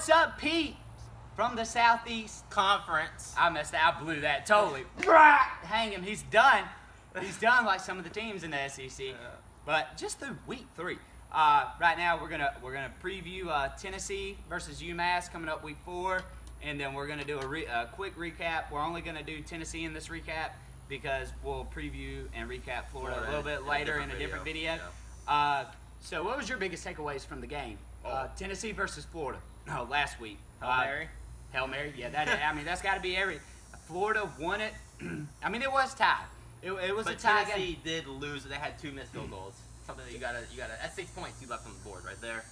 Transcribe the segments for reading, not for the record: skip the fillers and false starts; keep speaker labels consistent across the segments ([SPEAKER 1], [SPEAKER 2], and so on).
[SPEAKER 1] What's up, Pete? From the Southeast
[SPEAKER 2] Conference.
[SPEAKER 1] I messed that. I blew that totally. Hang him. He's done. He's done like some of the teams in the SEC. But just through week 3. Right now we're gonna preview Tennessee versus UMass coming up week 4, and then we're gonna do a quick recap. We're only gonna do Tennessee in this recap because we'll preview and recap Florida a little bit later in a different video.
[SPEAKER 2] Yeah.
[SPEAKER 1] So what was your biggest takeaways from the game? Tennessee versus Florida. No, last week.
[SPEAKER 2] Hail Mary.
[SPEAKER 1] Hail Mary. Yeah, that's got to be every. Florida won it. I mean, it was tied. It was
[SPEAKER 2] But
[SPEAKER 1] a tie
[SPEAKER 2] Tennessee
[SPEAKER 1] game.
[SPEAKER 2] did lose. They had 2 missed field goals. Something that you gotta. That's 6 points you left on the board right there,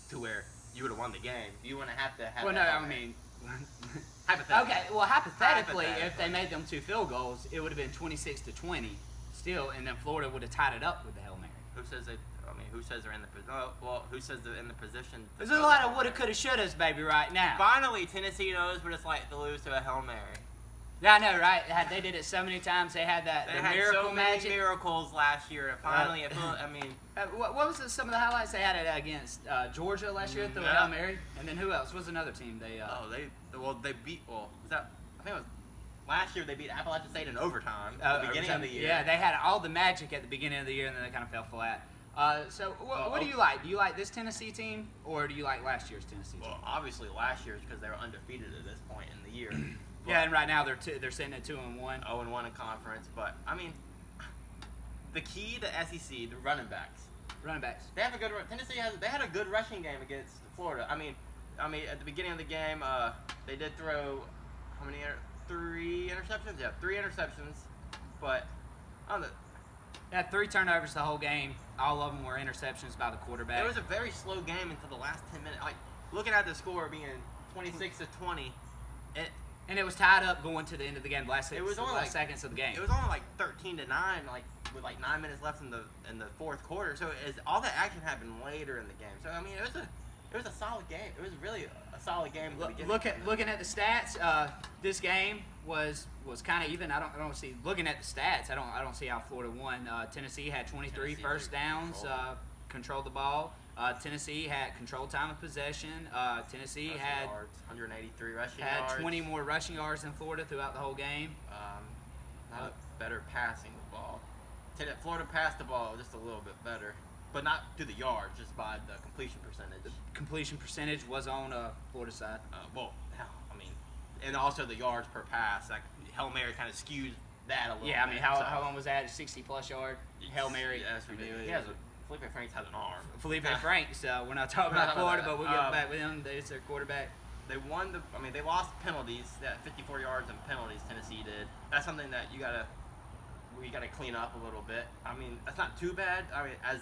[SPEAKER 2] to where you would have won the game. You wouldn't have to have.
[SPEAKER 1] Well, no,
[SPEAKER 2] that
[SPEAKER 1] I
[SPEAKER 2] Hail Mary.
[SPEAKER 1] mean.
[SPEAKER 2] Hypothetically.
[SPEAKER 1] Okay, well, hypothetically, if
[SPEAKER 2] Hypothetically.
[SPEAKER 1] they made them 2 field goals, it would have been 26-20 still, and then Florida would have tied it up with the Hail Mary.
[SPEAKER 2] Who says they? I mean, who says they're in the? Well, who says they're in the position?
[SPEAKER 1] There's a lot of woulda, coulda, shouldas, baby, right now.
[SPEAKER 2] Finally, Tennessee knows what it's like to lose to a Hail Mary.
[SPEAKER 1] Yeah, I know, right? They did it so many times. They had
[SPEAKER 2] They
[SPEAKER 1] the
[SPEAKER 2] had
[SPEAKER 1] miracle
[SPEAKER 2] so many
[SPEAKER 1] magic.
[SPEAKER 2] miracles last year. And finally, I mean,
[SPEAKER 1] What was some of the highlights they had it against Georgia last year through
[SPEAKER 2] Yeah.
[SPEAKER 1] Hail Mary? And then who else? What was another team? They
[SPEAKER 2] they beat. Well, was that? I think it was last year. They beat Appalachian State in overtime at the beginning of the year.
[SPEAKER 1] Yeah, they had all the magic at the beginning of the year, and then they kind of fell flat. So what do you like? Do you like this Tennessee team, or do you like last year's Tennessee team?
[SPEAKER 2] Well, obviously last year's because they were undefeated at this point in the year.
[SPEAKER 1] Yeah, and right now they're sitting at 2-1.
[SPEAKER 2] 0-1 in conference, but I mean, the key to SEC, the running backs.
[SPEAKER 1] Running backs.
[SPEAKER 2] They have a good. Tennessee had a good rushing game against Florida. I mean, at the beginning of the game, they did throw how many? 3 interceptions. Yeah, 3 interceptions. But on the
[SPEAKER 1] They had 3 turnovers the whole game. All of them were interceptions by the quarterback.
[SPEAKER 2] it was a very slow game until the last 10 minutes. Like looking at the score being 26-20,
[SPEAKER 1] and it was tied up going to the end of the game. Last
[SPEAKER 2] It was only like-
[SPEAKER 1] seconds of the game.
[SPEAKER 2] it was only like 13-9, like with like 9 minutes left in the fourth quarter. So all that action happened later in the game. So I mean, it was a solid game. It was really a solid game. At the beginning.
[SPEAKER 1] Looking at the stats, this game was kind of even. I don't see. Looking at the stats, I don't see how Florida won. Tennessee had 23
[SPEAKER 2] Tennessee
[SPEAKER 1] first downs, controlled the ball. Tennessee had controlled time of possession. Tennessee
[SPEAKER 2] Rushing
[SPEAKER 1] had
[SPEAKER 2] yards, 183 rushing
[SPEAKER 1] had
[SPEAKER 2] yards.
[SPEAKER 1] 20 more rushing yards than Florida throughout the whole game.
[SPEAKER 2] Not better passing the ball. Florida passed the ball just a little bit better, but not to the yards, just by the completion percentage.
[SPEAKER 1] Completion percentage was on Florida side.
[SPEAKER 2] Well, hell, I mean, and also the yards per pass. Like Hail Mary kind of skewed that a little.
[SPEAKER 1] Yeah, I
[SPEAKER 2] bit.
[SPEAKER 1] mean, how long was that? 60-plus yard Hail Mary.
[SPEAKER 2] Yeah, that's ridiculous. Felipe Franks has an arm.
[SPEAKER 1] Felipe Franks. We're not talking
[SPEAKER 2] We're not
[SPEAKER 1] about
[SPEAKER 2] talking
[SPEAKER 1] Florida,
[SPEAKER 2] about
[SPEAKER 1] but we'll
[SPEAKER 2] that.
[SPEAKER 1] get back with him. It's their quarterback.
[SPEAKER 2] They won they lost penalties. That 54 yards in penalties Tennessee did. That's something that we gotta clean up a little bit. I mean, that's not too bad. I mean, as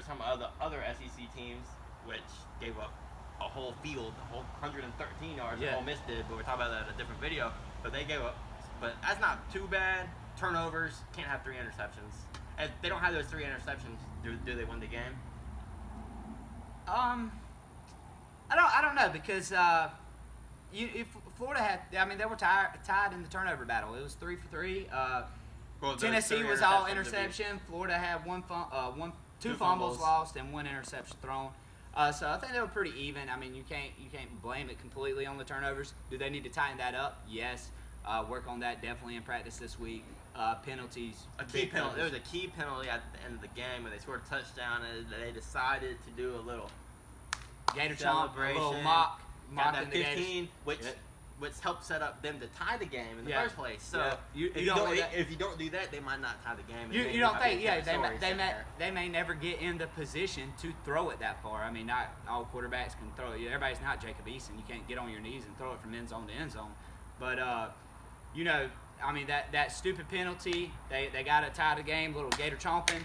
[SPEAKER 2] some other SEC teams, which gave up a whole field, a whole 113 yards.
[SPEAKER 1] Yeah.
[SPEAKER 2] Ole Miss did, but we're talking about that in a different video. But they gave up. But that's not too bad. Turnovers, can't have 3 interceptions. If they don't have those 3 interceptions, do they win the game?
[SPEAKER 1] I don't know because if Florida had, I mean, they were tied in the turnover battle. It was 3 for 3.
[SPEAKER 2] Well, those
[SPEAKER 1] Tennessee
[SPEAKER 2] 3
[SPEAKER 1] was all
[SPEAKER 2] interceptions would be-
[SPEAKER 1] interception. Florida had 2
[SPEAKER 2] Two
[SPEAKER 1] fumbles
[SPEAKER 2] fumbles.
[SPEAKER 1] lost and 1 interception thrown. So I think they were pretty even. I mean, you can't blame it completely on the turnovers. Do they need to tighten that up? Yes. Work on that definitely in practice this week. Penalties.
[SPEAKER 2] A key
[SPEAKER 1] big
[SPEAKER 2] penalty. There was
[SPEAKER 1] penalties.
[SPEAKER 2] a key penalty at the end of the game when they scored a touchdown, and they decided to do a little
[SPEAKER 1] Gator chomp, a
[SPEAKER 2] celebration.
[SPEAKER 1] little mock
[SPEAKER 2] Got
[SPEAKER 1] in
[SPEAKER 2] that
[SPEAKER 1] the Gators.
[SPEAKER 2] 15, which
[SPEAKER 1] Yeah.
[SPEAKER 2] helped set up them to tie the game in the
[SPEAKER 1] Yeah.
[SPEAKER 2] first place. So
[SPEAKER 1] Yeah. You
[SPEAKER 2] if, you
[SPEAKER 1] don't
[SPEAKER 2] don't,
[SPEAKER 1] let that-
[SPEAKER 2] if you don't do that, they might not tie the game. and
[SPEAKER 1] You
[SPEAKER 2] then
[SPEAKER 1] don't
[SPEAKER 2] might be
[SPEAKER 1] think? Yeah,
[SPEAKER 2] a story
[SPEAKER 1] they
[SPEAKER 2] sitting there.
[SPEAKER 1] may never get in the position to throw it that far. I mean, not all quarterbacks can throw it. Everybody's not Jacob Eason. You can't get on your knees and throw it from end zone to end zone. But I mean that stupid penalty. They got to tie the game. Little gator chomping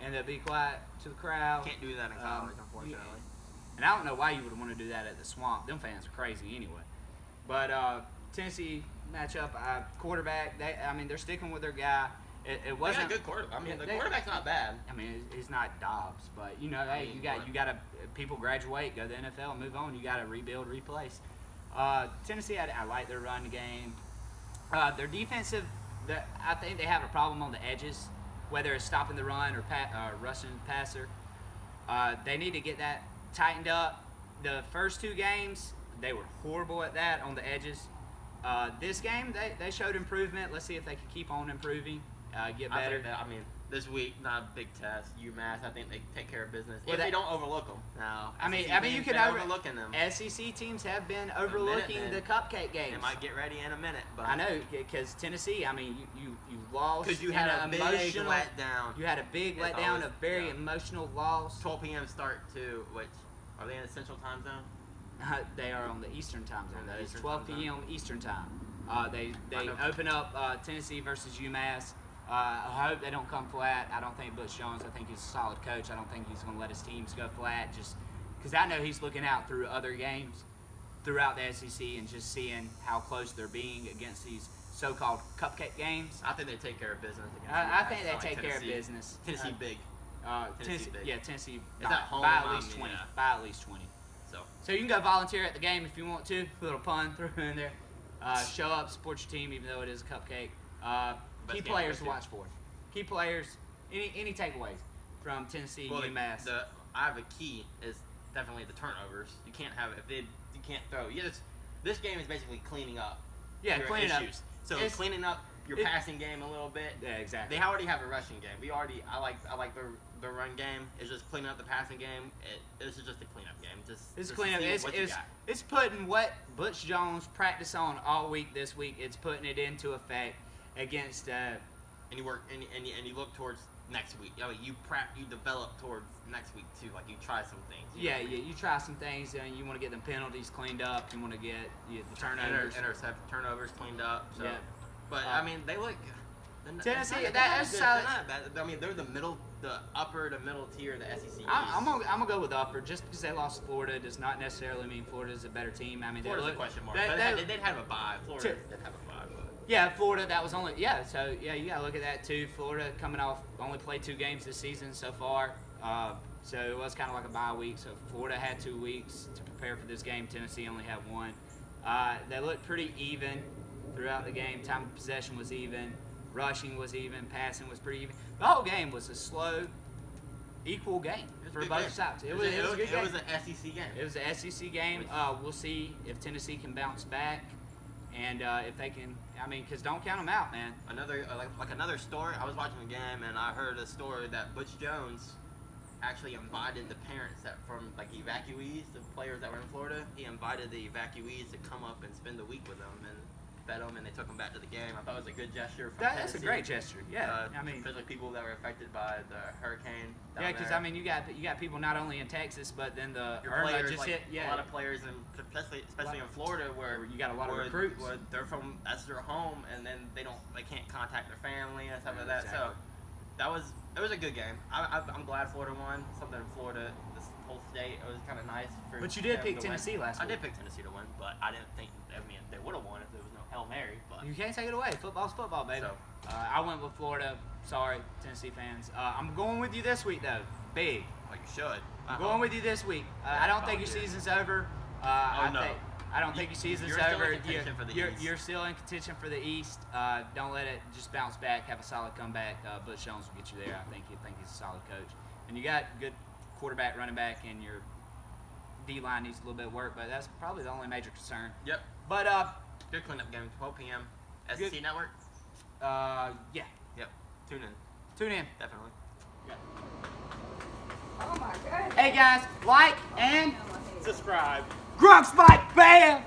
[SPEAKER 1] and be quiet to the crowd.
[SPEAKER 2] Can't do that in college, unfortunately.
[SPEAKER 1] And I don't know why you would want to do that at the Swamp. Them fans are crazy anyway. But Tennessee matchup, quarterback. They're sticking with their guy. It
[SPEAKER 2] They
[SPEAKER 1] wasn't
[SPEAKER 2] got a good quarterback. I mean, the
[SPEAKER 1] they-
[SPEAKER 2] quarterback's not bad.
[SPEAKER 1] I mean, he's not Dobbs, but hey, you got to people graduate, go to the NFL, and move on. You got to rebuild, replace. Tennessee, I like their run game. Their defensive, I think they have a problem on the edges, whether it's stopping the run or rushing the passer. They need to get that tightened up. the first 2 games, they were horrible at that on the edges. This game, they showed improvement. Let's see if they can keep on improving, get better.
[SPEAKER 2] I mean, this week, not a big test. UMass, I think they take care of business.
[SPEAKER 1] Well,
[SPEAKER 2] if they don't overlook them. Now,
[SPEAKER 1] I mean, you can
[SPEAKER 2] overlooking them.
[SPEAKER 1] SEC teams have been overlooking the cupcake games.
[SPEAKER 2] They might get ready in a minute. But
[SPEAKER 1] I know, because Tennessee, I mean, you lost.
[SPEAKER 2] Because you had a big letdown.
[SPEAKER 1] You had a big letdown, a very emotional loss.
[SPEAKER 2] 12 p.m. start too, which, are they in the Central Time Zone?
[SPEAKER 1] They are on the Eastern Time Zone. That is
[SPEAKER 2] Eastern
[SPEAKER 1] 12
[SPEAKER 2] time
[SPEAKER 1] p.m. Eastern Time. They open up Tennessee versus UMass. I hope they don't come flat. I don't think Butch Jones, I think he's a solid coach. I don't think he's going to let his teams go flat just because I know he's looking out through other games throughout the SEC and just seeing how close they're being against these so-called cupcake games.
[SPEAKER 2] I think they take care of business.
[SPEAKER 1] I think they take care of business.
[SPEAKER 2] Tennessee big.
[SPEAKER 1] Tennessee big. Yeah, Tennessee
[SPEAKER 2] Is that home?
[SPEAKER 1] by at least 20. By at least 20. So you can go volunteer at the game if you want to. A little pun through in there. Show up, support your team, even though it is a cupcake. Key players to watch for. Key players. Any takeaways from Tennessee, UMass?
[SPEAKER 2] I have a key is definitely the turnovers. You can't have you can't throw. This game is basically cleaning up.
[SPEAKER 1] Yeah,
[SPEAKER 2] your
[SPEAKER 1] cleaning
[SPEAKER 2] issues.
[SPEAKER 1] up.
[SPEAKER 2] So cleaning up your passing game a little bit.
[SPEAKER 1] Yeah, exactly.
[SPEAKER 2] They already have a rushing game. I like the run game. It's just cleaning up the passing game. This is just a cleanup game.
[SPEAKER 1] It's cleanup. It's putting what Butch Jones practiced on all week this week. It's putting it into effect against.
[SPEAKER 2] And you look towards next week. I mean, you develop towards next week too. Like you try some things.
[SPEAKER 1] You try some things, and you want to get the penalties cleaned up. You want to get the turnovers,
[SPEAKER 2] turnovers cleaned up. So,
[SPEAKER 1] yeah.
[SPEAKER 2] But I mean, they look.
[SPEAKER 1] Tennessee,
[SPEAKER 2] they're not bad. I mean, they're the upper to middle tier of the SEC.
[SPEAKER 1] I'm gonna go with upper. Just because they lost to Florida does not necessarily mean Florida's a better team. I mean,
[SPEAKER 2] Florida's a question mark. They did have a bye. Florida did have a bye.
[SPEAKER 1] Yeah, Florida, that was only, so you got to look at that too. Florida coming off, only played 2 games this season so far. So it was kind of like a bye week. So Florida had 2 weeks to prepare for this game. Tennessee only had 1. They looked pretty even throughout the game. Time of possession was even. Rushing was even. Passing was pretty even. The whole game was a slow, equal game for both sides. It was a good game.
[SPEAKER 2] It was an SEC game.
[SPEAKER 1] It was an SEC game. We'll see if Tennessee can bounce back. And if they can, I mean, because don't count them out, man.
[SPEAKER 2] Another story. I was watching the game and I heard a story that Butch Jones actually invited the parents from evacuees, the players that were in Florida. He invited the evacuees to come up and spend the week with them and fed them, and they took them back to the game. I thought it was a good gesture.
[SPEAKER 1] That's a great gesture. Yeah, I mean,
[SPEAKER 2] especially people that were affected by the hurricane.
[SPEAKER 1] Yeah, because I mean, you got people not only in Texas, but then the Irma just hit. Yeah,
[SPEAKER 2] a lot of players, especially in Florida, where
[SPEAKER 1] you got a lot of recruits.
[SPEAKER 2] Where they're from, that's their home, and then they can't contact their family and stuff like that.
[SPEAKER 1] Exactly.
[SPEAKER 2] So it was a good game. I'm glad Florida won. Something in Florida, this whole state, it was kind of nice.
[SPEAKER 1] But you did pick Tennessee last week.
[SPEAKER 2] I did pick Tennessee to win, but I didn't think. I mean, they would have won if there was no Hail Mary. But
[SPEAKER 1] you can't take it away. Football's football, baby.
[SPEAKER 2] So,
[SPEAKER 1] I went with Florida. Sorry, Tennessee fans. I'm going with you this week, though. Big.
[SPEAKER 2] Well, you should.
[SPEAKER 1] I'm going with you this week. I don't think your season's over. I don't think your season's over. You're still in contention for the East. Don't let it just bounce back. Have a solid comeback. Butch Jones will get you there. I think he's a solid coach. And you got good quarterback, running back, and your D-line needs a little bit of work, but that's probably the only major concern.
[SPEAKER 2] Yep.
[SPEAKER 1] But
[SPEAKER 2] good cleanup game, 12 p.m. SEC Network.
[SPEAKER 1] Yeah.
[SPEAKER 2] Yep. Tune in. Definitely.
[SPEAKER 1] Yeah. Oh my God. Hey guys, like and
[SPEAKER 2] subscribe.
[SPEAKER 1] Grunk Spike, bam!